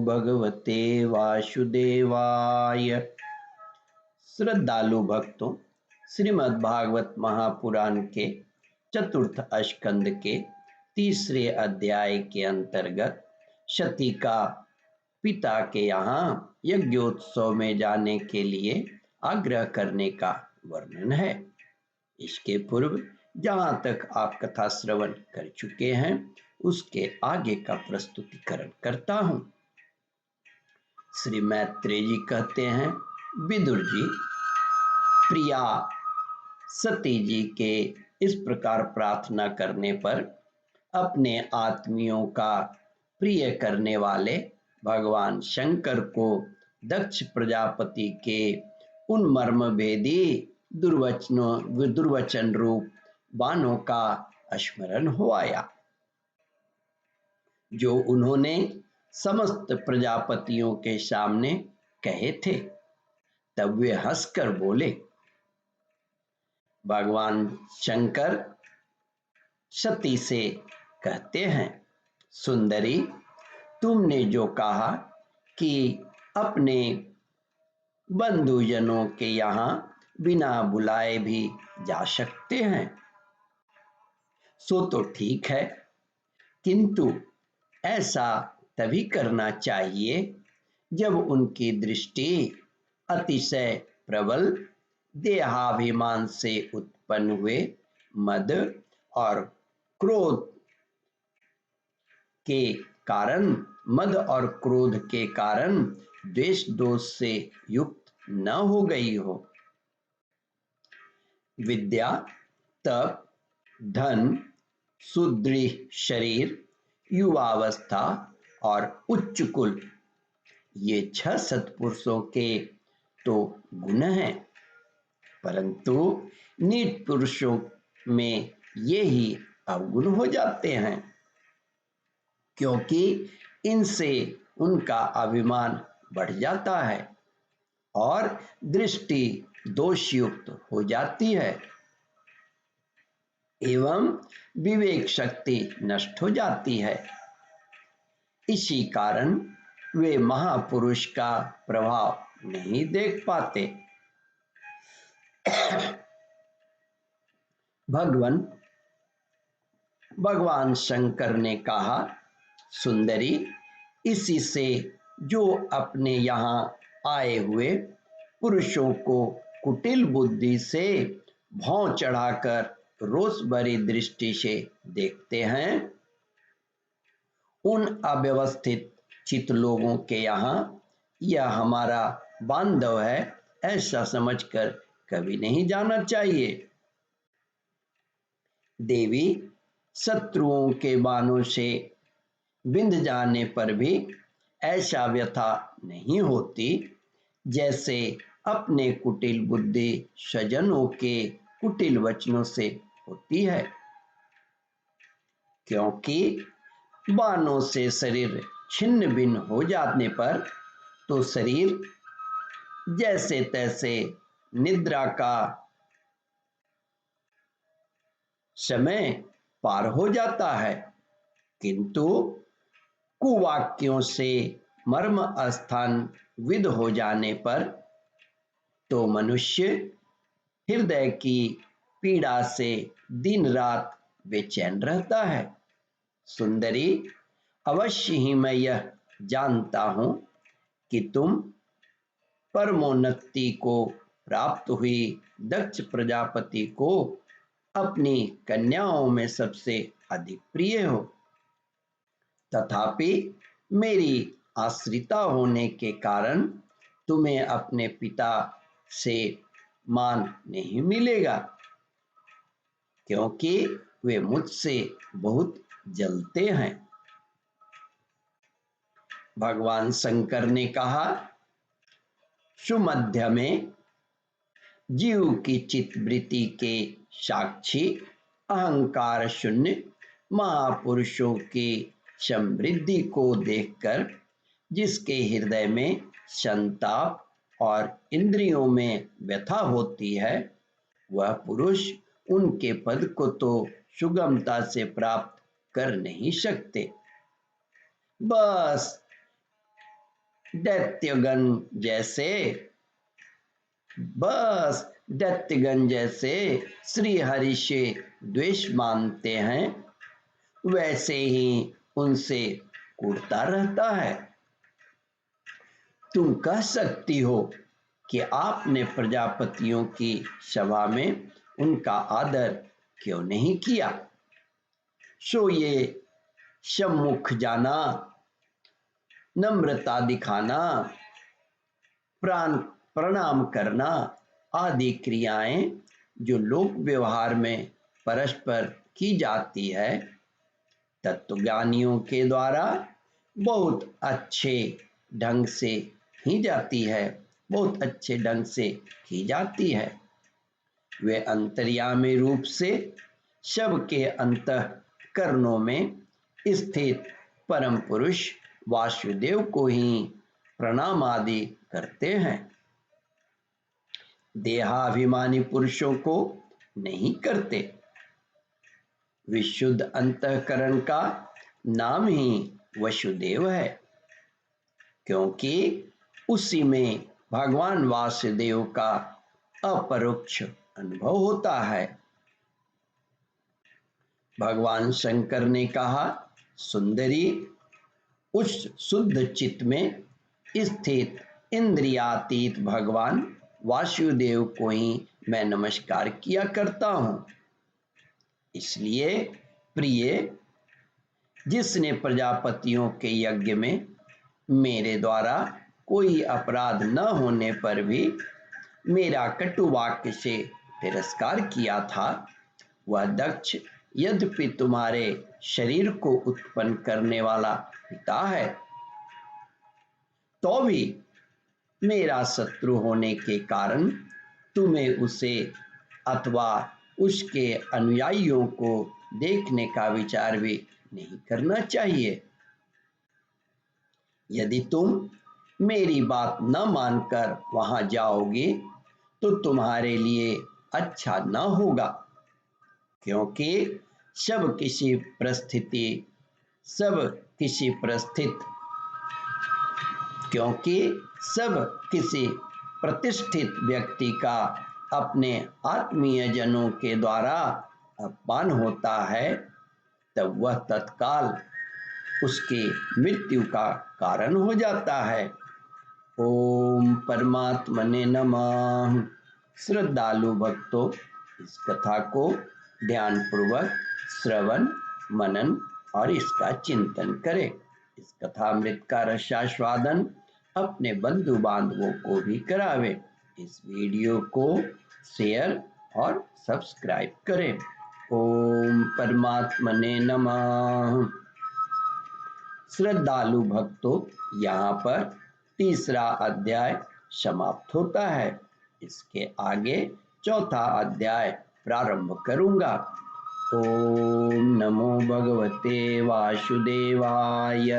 भगवते वासुदेवाय। श्रद्धालु भक्तों, श्रीमद् भागवत महापुराण के चतुर्थ स्कंद के तीसरे अध्याय के अंतर्गत सती का पिता के यहाँ यज्ञोत्सव में जाने के लिए आग्रह करने का वर्णन है। इसके पूर्व जहाँ तक आप कथा श्रवण कर चुके हैं उसके आगे का प्रस्तुतिकरण करता हूँ। श्री मैत्रेय जी कहते हैं, विदुर जी, प्रिया सती जी के इस प्रकार प्रार्थना करने पर अपने आत्मियों का प्रिय करने वाले भगवान शंकर को दक्ष प्रजापति के उन मर्मभेदी दुर्वचन रूप बाणों का स्मरण हो आया जो उन्होंने समस्त प्रजापतियों के सामने कहे थे। तब वे हंसकर बोले। भगवान शंकर सती से कहते हैं, सुंदरी, तुमने जो कहा कि अपने बंधुजनों के यहाँ बिना बुलाए भी जा सकते हैं, सो तो ठीक है, किंतु ऐसा तभी करना चाहिए जब उनकी दृष्टि अतिशय प्रबल देहाभिमान से उत्पन्न हुए मद और क्रोध के कारण द्वेष दोष से युक्त न हो गई हो। विद्या, तप, धन, सुदृढ़ शरीर, युवावस्था और उच्च कुल, ये 6 सत्पुरुषों के तो गुण हैं, परंतु नीच पुरुषों में ये ही अवगुण हो जाते हैं, क्योंकि इनसे उनका अभिमान बढ़ जाता है और दृष्टि दोषयुक्त हो जाती है एवं विवेक शक्ति नष्ट हो जाती है। इसी कारण वे महापुरुष का प्रभाव नहीं देख पाते। भगवान शंकर ने कहा, सुंदरी, इसी से जो अपने यहाँ आए हुए पुरुषों को कुटिल बुद्धि से भौं चढ़ाकर रोष भरी दृष्टि से देखते हैं, उन अव्यवस्थित चित्त लोगों के यहाँ यह हमारा बांधव है ऐसा समझकर कभी नहीं जाना चाहिए। देवी, शत्रुओं के बाणों से बिंध जाने पर भी ऐसा व्यथा नहीं होती जैसे अपने कुटिल बुद्धि स्वजनों के कुटिल वचनों से होती है, क्योंकि बाणों से शरीर छिन्न भिन्न हो जाने पर तो शरीर जैसे तैसे निद्रा का समय पार हो जाता है, किंतु कुवाक्यों से मर्म स्थान विद हो जाने पर तो मनुष्य हृदय की पीड़ा से दिन रात बेचैन रहता है। सुंदरी, अवश्य ही मैं यह जानता हूं कि तुम परमोन्नति को प्राप्त हुई दक्ष प्रजापति को अपनी कन्याओं में सबसे अधिक प्रिय हो, तथापि मेरी आश्रिता होने के कारण तुम्हें अपने पिता से मान नहीं मिलेगा, क्योंकि वे मुझसे बहुत जलते हैं। भगवान शंकर ने कहा, सुमध्य में जीव की चित्तवृत्ति के साक्षी अहंकार शून्य महापुरुषों की समृद्धि को देखकर जिसके हृदय में संताप और इंद्रियों में व्यथा होती है, वह पुरुष उनके पद को तो सुगमता से प्राप्त कर नहीं सकते। बस दैत्यगण जैसे बस दैत्यगण जैसे श्री हरि से द्वेष मानते हैं, वैसे ही उनसे कूदता रहता है। तुम कह सकती हो कि आपने प्रजापतियों की सभा में उनका आदर क्यों नहीं किया। सो ये सम्मुख जाना, नम्रता दिखाना, प्रणाम करना आदि क्रियाएं जो लोक व्यवहार में परस्पर की जाती है, तत्वज्ञानियों के द्वारा बहुत अच्छे ढंग से की जाती है, बहुत अच्छे ढंग से की जाती है। वे अंतर्यामी रूप से सबके अंतःकरणों में स्थित परम पुरुष वासुदेव को ही प्रणाम आदि करते हैं, देहाभिमानी पुरुषों को नहीं करते। विशुद्ध अंतःकरण का नाम ही वसुदेव है, क्योंकि उसी में भगवान वासुदेव का अपरोक्ष अनुभव होता है। भगवान शंकर ने कहा, सुंदरी, उस शुद्ध चित्त में स्थित इंद्रियातीत भगवान वासुदेव को ही मैं नमस्कार किया करता हूं। इसलिए प्रिय, जिसने प्रजापतियों के यज्ञ में मेरे द्वारा कोई अपराध न होने पर भी मेरा कटु वाक्य से तिरस्कार किया था, वह दक्ष यद्यपि तुम्हारे शरीर को उत्पन्न करने वाला पिता है, तो भी मेरा शत्रु होने के कारण तुम्हें उसे अथवा उसके अनुयायियों को देखने का विचार भी नहीं करना चाहिए। यदि तुम मेरी बात न मानकर वहां जाओगे तो तुम्हारे लिए अच्छा न होगा, क्योंकि सब किसी प्रतिष्ठित व्यक्ति का अपने आत्मीय जनों के द्वारा अपमान होता है, तब वह तत्काल उसके मृत्यु का कारण हो जाता है। ओम परमात्मने नमः। श्रद्धालु भक्तों, इस कथा को ध्यानपूर्वक श्रवण मनन और इसका चिंतन करें। इस कथामृत का रसास्वादन अपने बंधु बांधवों को भी करावें। इस वीडियो को शेयर और सब्सक्राइब करें। ओम परमात्मने नमः। श्रद्धालु भक्तों, यहाँ पर तीसरा अध्याय समाप्त होता है। इसके आगे चौथा अध्याय प्रारंभ करूंगा। ओम नमो भगवते वासुदेवाय।